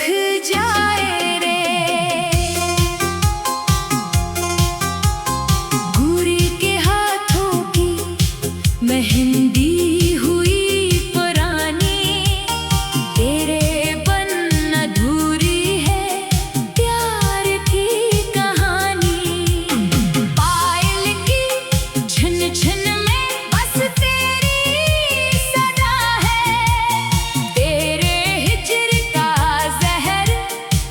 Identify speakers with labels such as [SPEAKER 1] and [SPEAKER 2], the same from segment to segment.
[SPEAKER 1] जाए रे। गुरी के हाथों की मेहंदी हुई पुरानी, तेरे बन अधूरी है प्यार की कहानी। पायल की झन झन में बस तेरी सदा है, तेरे हिज्र का जहर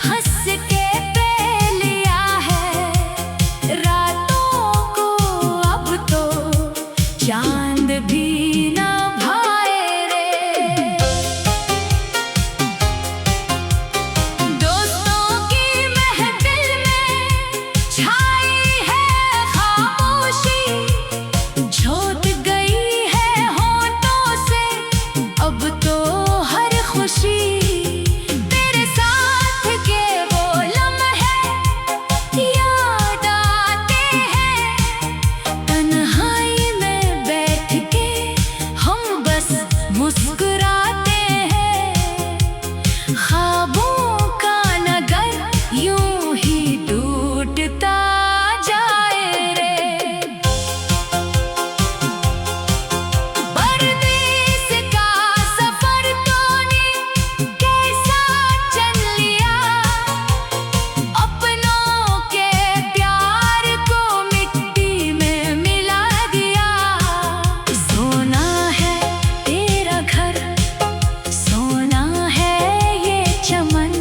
[SPEAKER 1] हंस के पे लिया है। रातों को अब तो चांद भी ना भाए रे। दोस्तों की महफिल में छाई है खामोशी, झोंक गई है होठों से अब तो हर खुशी। तेरे साथ के वो लम्हे याद आते हैं, तन्हाई में बैठ के हम बस मुस्कुराते हैं। ख्वाबों का नगर यूं ही टूटता जाए रे। परदेस का सफर तूने कैसा चल लिया, अपनों के प्यार को मिट्टी में मिला दिया। सोना है तेरा घर, सोना है ये चमन,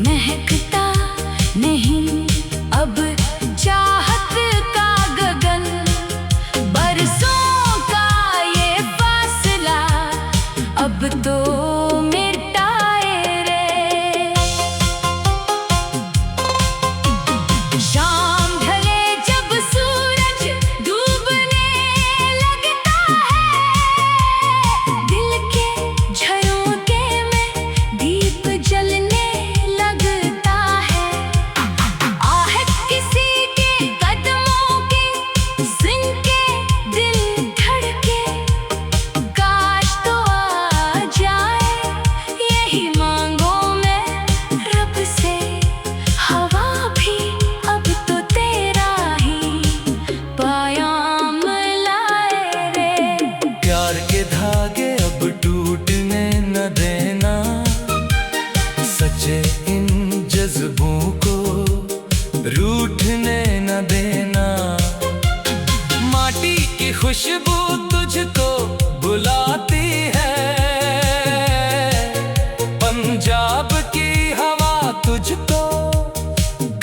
[SPEAKER 1] महकता नहीं अब चाहत का गगन। बरसों का ये फासला अब तो मिटाए रे। शाम ढले जब सूरज डूबने लगता है, दिल के झरोखे में दीप जलने लगता है। आहट किसी के कदमों की सुन के दिल धड़के, काश तो आ जाए यही मांगो मैं रब से। हवा भी अब तो तेरा ही पायाम लाए रे।
[SPEAKER 2] प्यार के धागे अब टूटने न देना, सच्चे इन जज्बों को रूठने न देना। माटी की खुशबू तुझको बुलाती है, पंजाब की हवा तुझको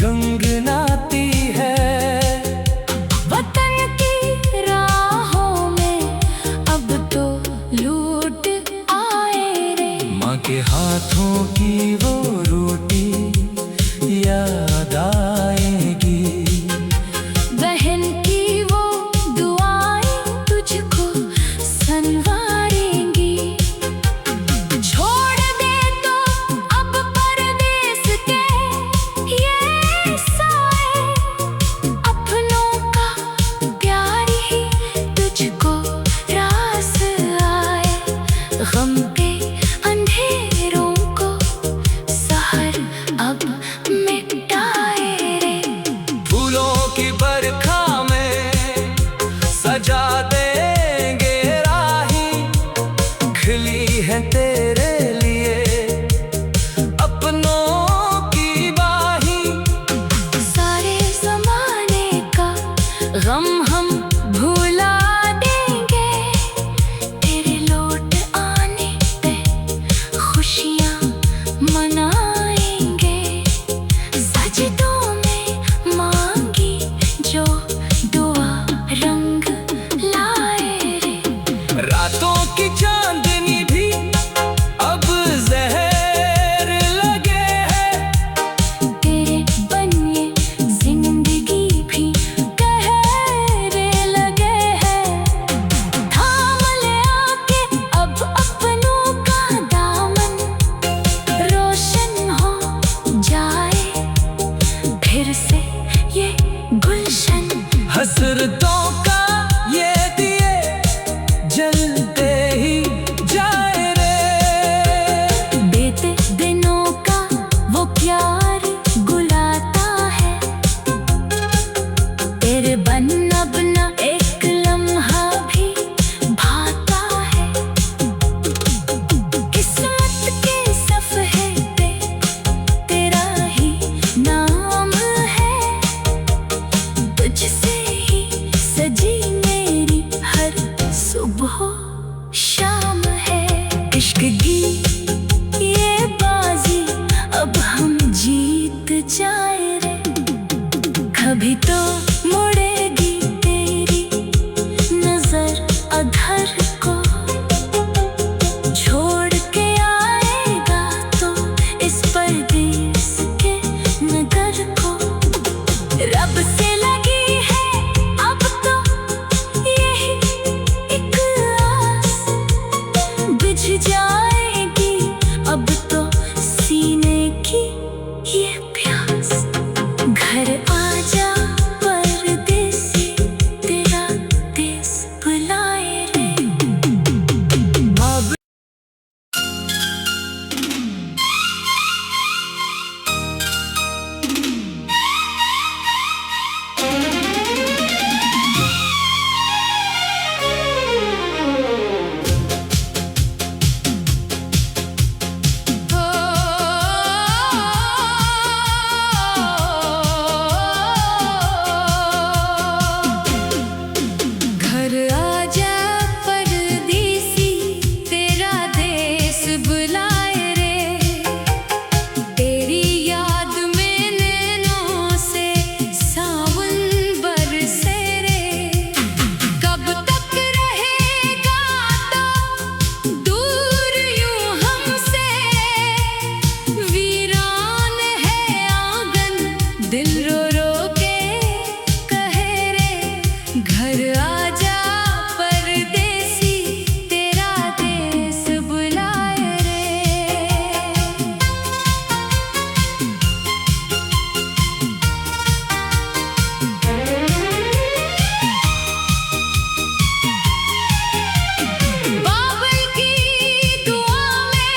[SPEAKER 2] गंगनाती है।
[SPEAKER 1] वतन की राहों में अब तो लूट आए रे।
[SPEAKER 2] माँ के हाथों की वो रोटी याद आएगी,
[SPEAKER 1] बहन की वो दुआएं तुझको सनवारेंगी। छोड़ दे तो अब परदेस के ये साए, अपनों का प्यार ही तुझको रास आए। गम के अंधेरों को सहर अब मिटाए रे।
[SPEAKER 2] फूलों की बरखा में सजा देंगे राही, खिली है तेरे लिए अपनों की बाही।
[SPEAKER 1] सारे ज़माने का गम हम भुला देंगे, तेरे लौट आने पे खुशियाँ मनाएंगे। सजदों में मांगी जो दुआ रंग लाए रे।
[SPEAKER 2] रातों की चांदनी भी अब
[SPEAKER 1] बुलाए रे। तेरी याद में नैनों से सावन बरसे रे। कब तक रहेगा तो दूर यूं हमसे, वीरान है आंगन दिल रो रो के कहे रे। घर आजा परदेसी तेरा देश बुलाए रे। बाबल की दुआ में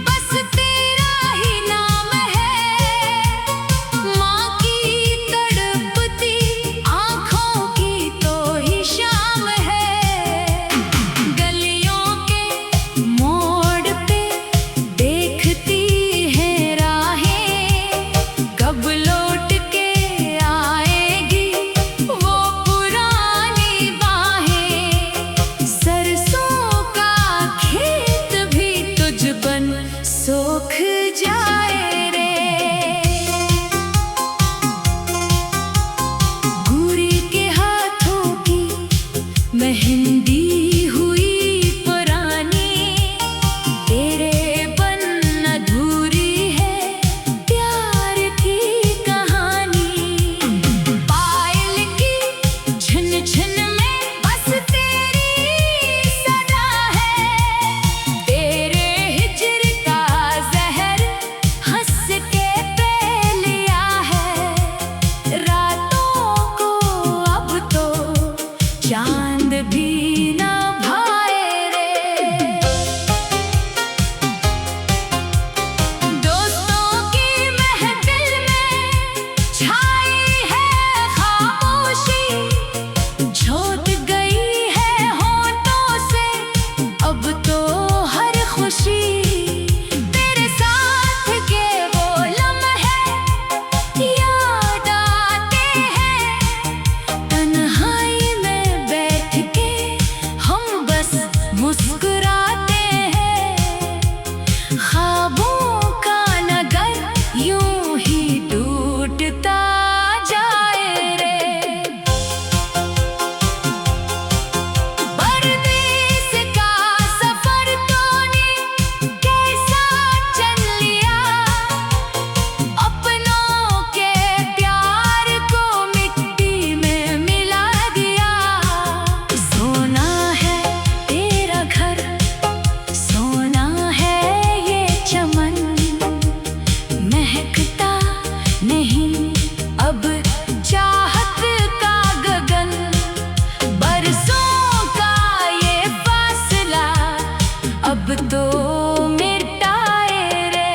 [SPEAKER 1] बस तेरा ही नाम है। माँ की तड़पती आँखों की तो ही शाम है। गलियों के मोड़ पे देखती है राहें, कब लौट के आएगी वो पुरानी बाहें। सरसों का खेत भी तुझ बन सोख जाए रे। गुरी के हाथों की मेहंदी हुई पुरानी, तेरे बन अधूरी है प्यार की कहानी। पायल की झन झन में बस तेरी सदा है। तेरे हिज्र का जहर हंस के पे लिया है। रातों को अब तो चांद भी ना भाए रे। दोस्तों की महफिल में छाई है खामोशी, झोंक गई है होठों से अब तो हर खुशी। तेरे साथ के वो लम्हे याद आते हैं, तन्हाई में बैठ के हम बस मुस्कुराते हैं। ख्वाबों का नगर यूं ही टूटता जाए रे। परदेस का सफर तूने कैसा चल लिया, अपनों के प्यार को मिट्टी में मिला दिया। सोना है तेरा घर, सोना है ये चमन, महकता नहीं अब चाहत का गगन। बरसों का ये फासला अब तो मिटाए रे।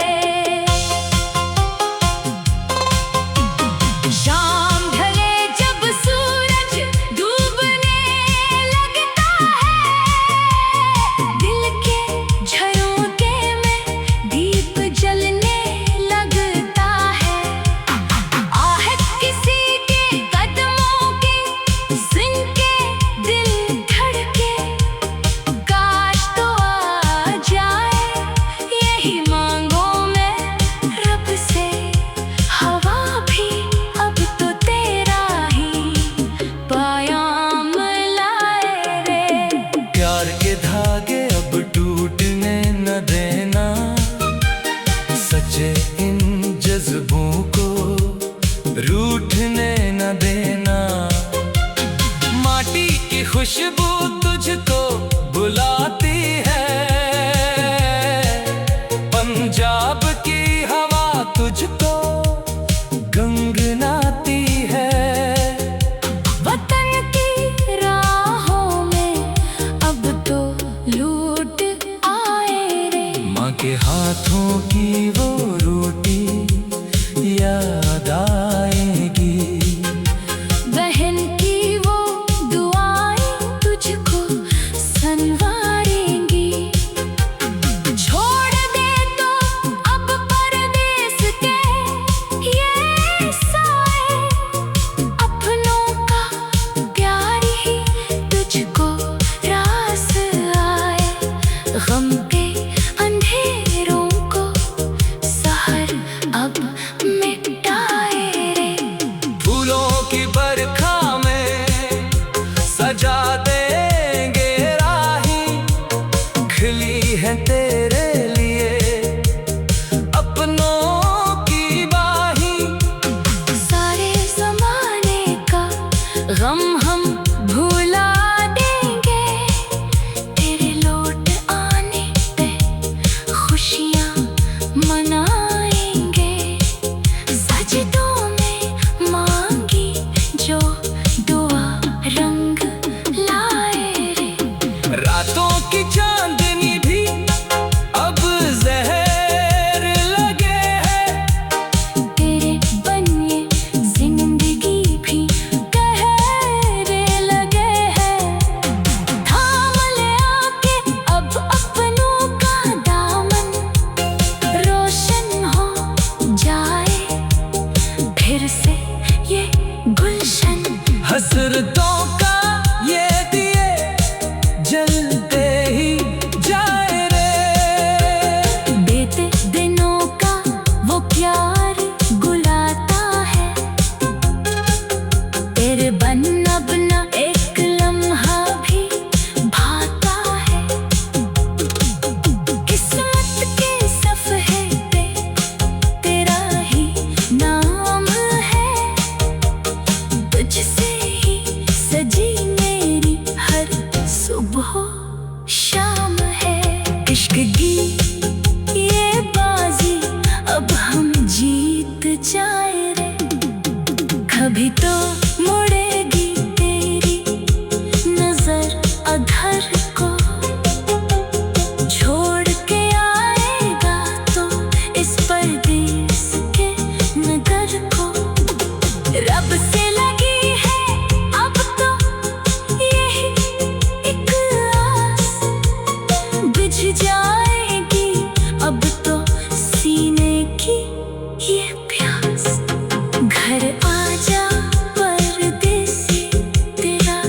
[SPEAKER 1] शाम ढले जब सूरज डूबने लगता है, दिल के झरोखे में दीप जलने लगता है। आहट किसी के कदमों की सुन के दिल धड़के, काश तो आ जाए यही मांगो मैं रब से। हवा भी अब तो तेरा ही पायाम लाए रे।
[SPEAKER 2] प्यार के धागे अब टूटने न देना, सच्चे इन जज्बों को रूठने न देना। माटी की खुशबू तुझको बुलाती है, पंजाब की हवा तुझको गंगनाती है।
[SPEAKER 1] वतन की राहों में अब तो लूट आए रे।
[SPEAKER 2] माँ के हाथों की वो रोटी याद आएगी।
[SPEAKER 1] बहन की वो दुआएं तुझको सनवारेंगी। छोड़ दे तो अब परदेस के ये साए, अपनों का प्यार ही तुझको रास आए। गम के अंधेरे इश्क ये बाजी अब हम जीत जाए रे। कभी तो मुड़ेगी तेरी नजर अधर को, छोड़ के आएगा तो इस परदेस के नगर को। रब से लगी है अब तो यही एक आस, बुझ जाएगी अब तो सीने की ये प्यास। घर आजा परदेसी, तेरा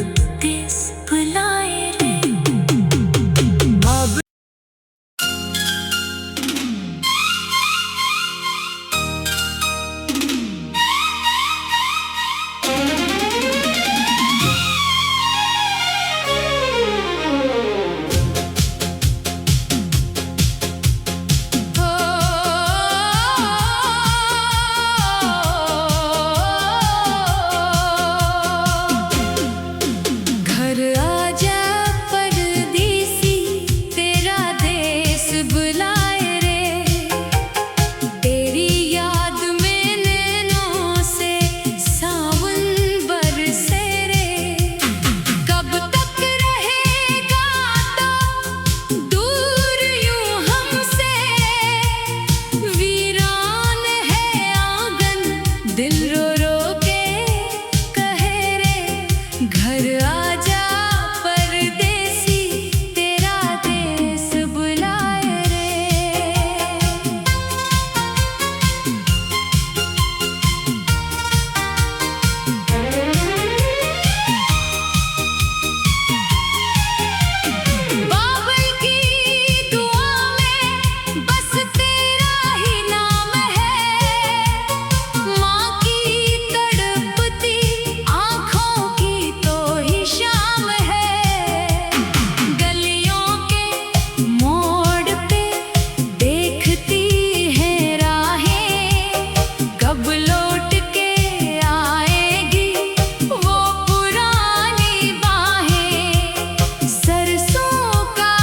[SPEAKER 1] देश बुलाए रे। घर आजा परदेसी, तेरा देश बुलाए रे। तेरी याद में नैनों से सावन बरसे रे। कब तक रहेगा तो दूर यूं हमसे, वीरान है आंगन दिल रो रो के कहे रे। घर आजा परदेसी, तेरा देश बुलाए रे। बाबल की दुआ में बस तेरा ही नाम है। माँ की तड़पती आँखों की तो ही शाम है। गलियों के मोड़ पे देखती हैं राहें, कब लौट के आएगी वो पुरानी बाहें। सरसों का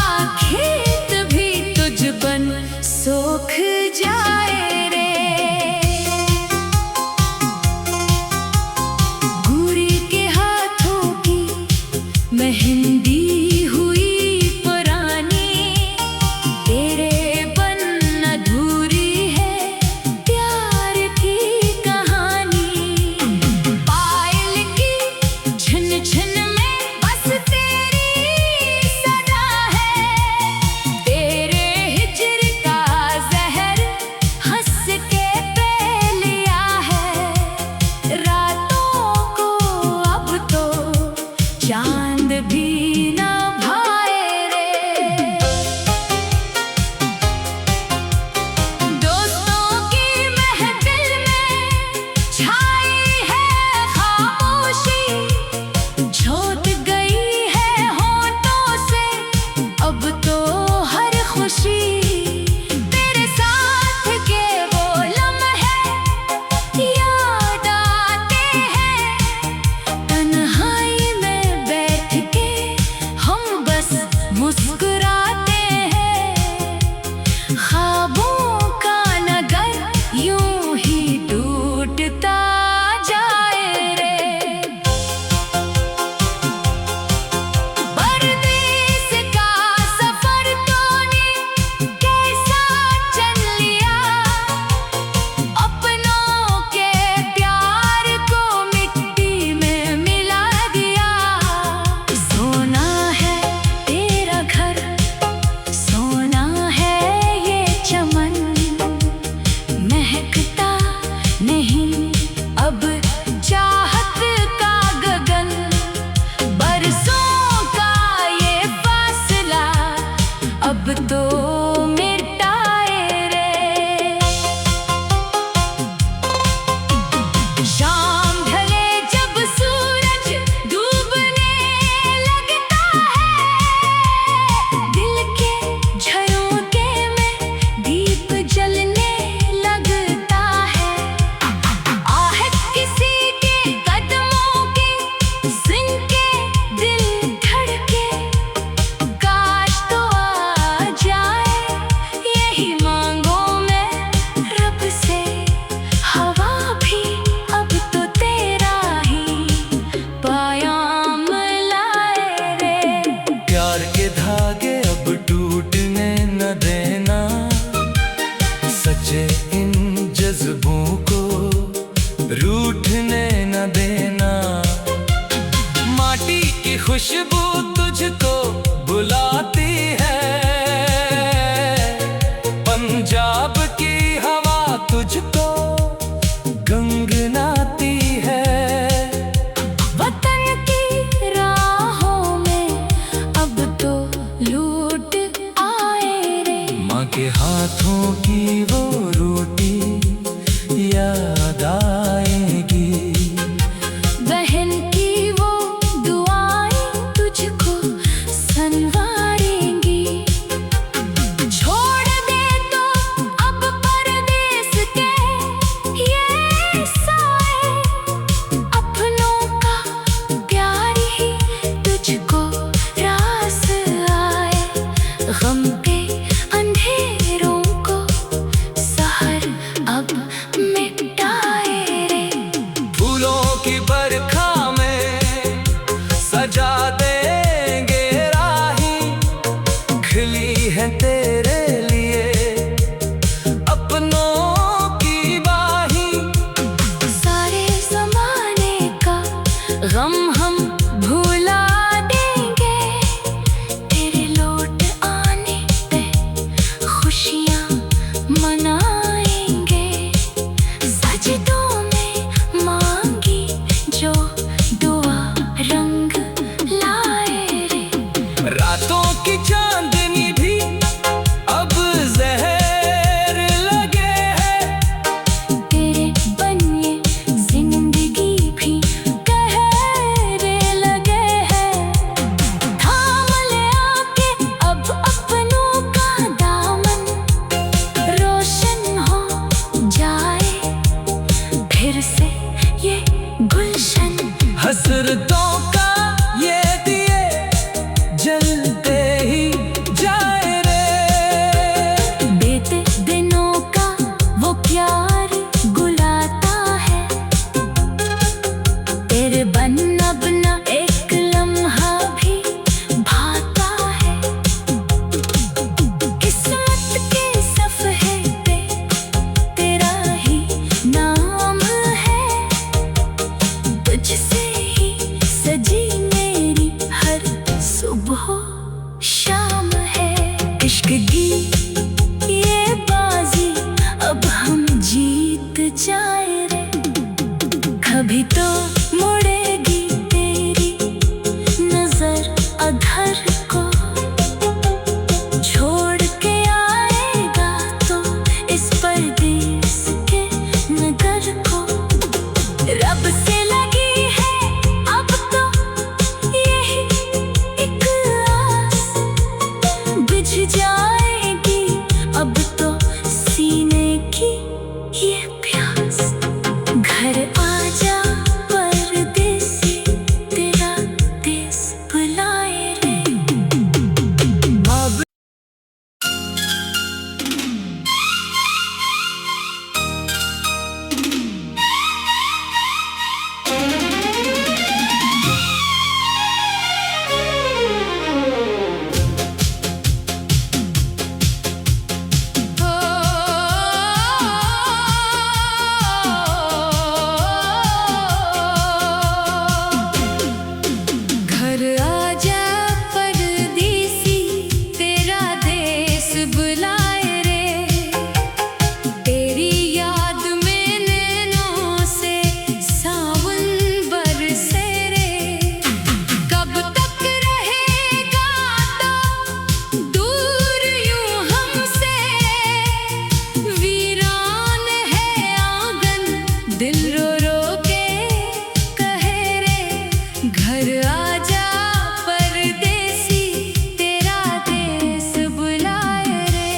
[SPEAKER 1] खेत भी तुझ बन सोख जाए रे। गुरी के हाथों की मेहंदी हुई पुरानी, तेरे बन अधूरी है प्यार की कहानी। पायल की झन झन में बस तेरी सदा है। तेरे हिजर का जहर हंस के पी लिया है। रातों को अब तो चांद भी न भाए रे। दोस्तों की महफिल में छाई है खामोशी, झोंक गई है होठों से अब तो हर खुशी। तेरे साथ के वो लम्हे याद आते हैं, तन्हाई में बैठ के हम बस मुस्कुराते हैं। ख्वाबों का नगर यूं ही टूटता जाए रे। परदेस का सफर तूने कैसा चल लिया, अपनों के प्यार को मिट्टी में मिला दिया। सोना है तेरा घर, सोना है ये चमन,
[SPEAKER 2] हाथों की वो रोटी याद आएगी।
[SPEAKER 1] बहन की वो दुआएं तुझको सनवारेंगी। छोड़ दे तो अब परदेस के ये साए, अपनों का प्यार ही तुझको रास आए। गम के अंधेरों को सहर अब मिटाए रे।
[SPEAKER 2] फूलों की बरखा में सजा देंगे राही, खिली है तेरे लिए अपनों की बाही।
[SPEAKER 1] सारे ज़माने का गम हम भुला देंगे, तेरे लौट आने पे खुशियाँ मनाएंगे। सजदों में मांगी जो दुआ रंग लाए रे।
[SPEAKER 2] रातों की चांदनी भी अब जहर लगे है,
[SPEAKER 1] तेरे बनिए जिंदगी भी कहरे लगे हैं। थाम ले आके अब अपनों का दामन, रोशन हो जाए फिर से ये गुलशन।
[SPEAKER 2] हसरतों का ये दिए जलते ही जाए रे।
[SPEAKER 1] बीते दिनों का वो प्यार गुलाता है, तेरे बन अब ना एक लम्हा भी भाता है। किस्मत के सफ़े पे तेरा ही नाम है, तुझसे ही सजी मेरी हर सुबह शाम है। इश्क की ये बाजी अब हम जीत जाए रे। कभी तो मुड़ेगी तेरी नजर अधर को, छोड़ के आएगा तो इस परदेस के नगर को। रब से लगी है अब तो यही एक आस, बुझ जाएगी अब तो सीने की ये प्यास। घर आजा परदेसी, तेरा देश बुलाए रे। घर आजा परदेसी, तेरा देश बुलाए रे। तेरी याद में नैनों से सावन बरसे रे। कब तक रहेगा तो दूर यूं हमसे, वीरान है आंगन दिल रो रो के कहे रे। घर आजा परदेसी, तेरा देश बुलाए रे।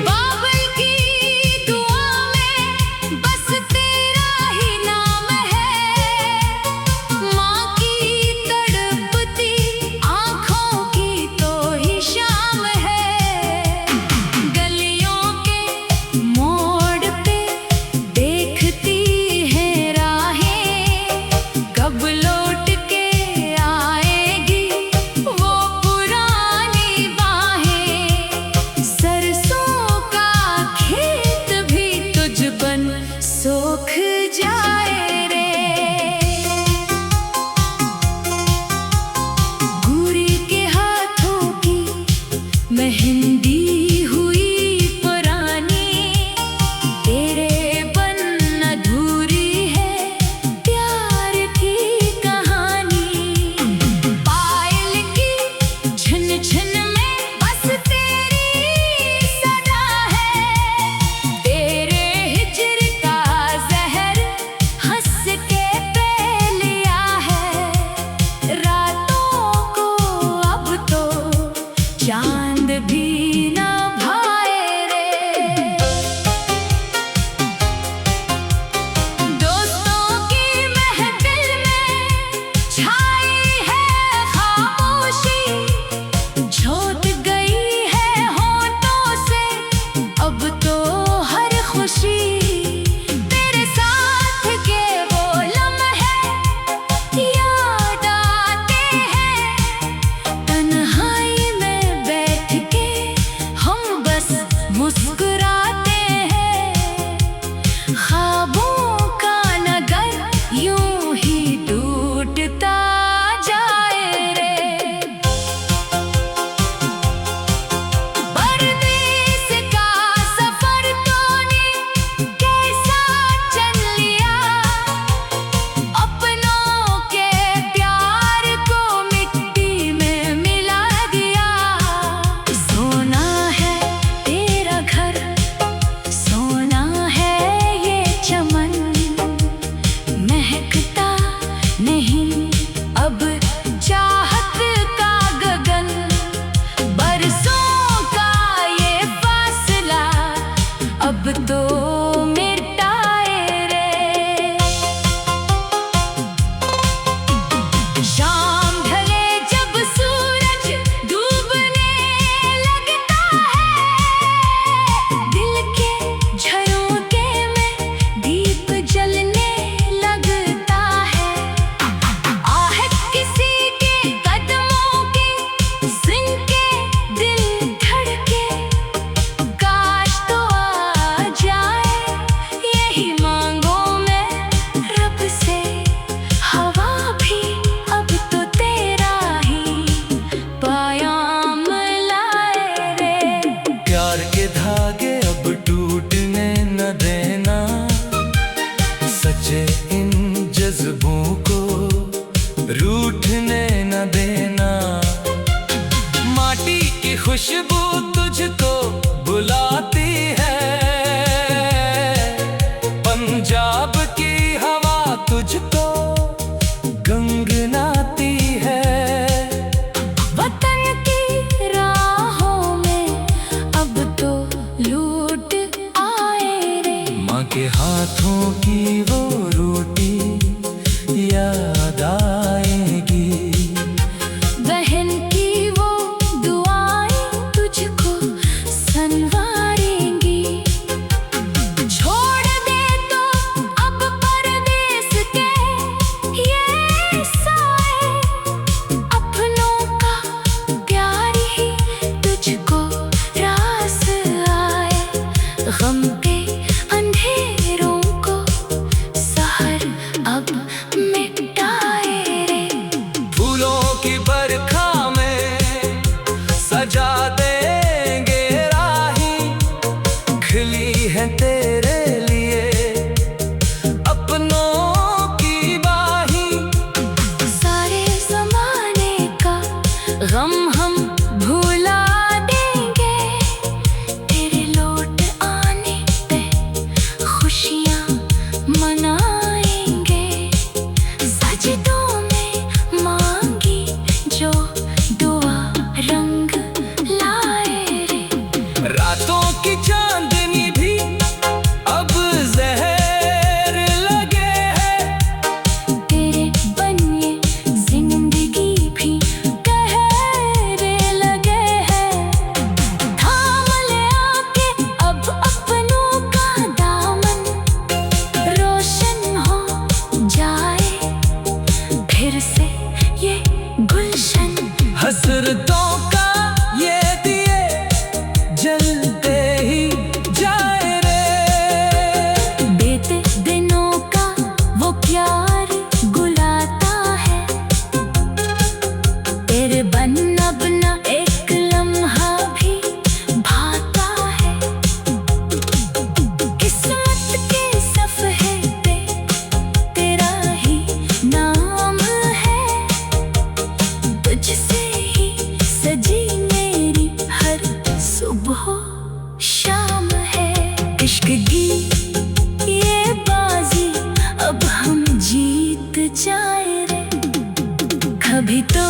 [SPEAKER 1] बाबल की दुआ में बस तेरा ही नाम है, माँ की तड़पती आँखों की तो ही शाम है। गलियों के मोड़ पे देखती है राहें, कब लौट के आएगी वो पुरानी बाहें। सरसों का खेत भी तुझ बन सोख जाए रे। गुरी के हाथों की मेहंदी हुई पुरानी, तेरे बन
[SPEAKER 2] की वो रोटी याद आएगी।
[SPEAKER 1] बहन की वो दुआएं तुझको सनवारेंगी। छोड़ दे तो अब परदेस के ये साए, अपनों का प्यार ही तुझको रास आए। गम के अंधेरों को सहर अब मिटाए रे।
[SPEAKER 2] फूलों की बरखा में सजा देंगे राही, खिली है तेरे लिए अपनों की बाही।
[SPEAKER 1] सारे ज़माने का गम हम भुला देंगे, तेरे लौट आने पे खुशियाँ मनाएंगे। सजदों में मांगी जो दुआ रंग लाए रे।
[SPEAKER 2] रातों की चांदनी भी अब जहर लगे है,
[SPEAKER 1] तेरे बनिए जिंदगी भी कहरे लगे हैं। थाम ले आके अब अपनों का दामन, रोशन हो जाए फिर से ये गुलशन।
[SPEAKER 2] हसरतों का ये दिए जलते ही जाए रे।
[SPEAKER 1] बीते दिनों का वो प्यार गुलाता है, तेरे बन अब ना एक लम्हा भी भाता है। किस्मत के सफ़े पे तेरा ही नाम है, तुझसे ही सजी मेरी हर सुबह शाम है। इश्क की ये बाजी अब हम जीत जाए रे। कभी तो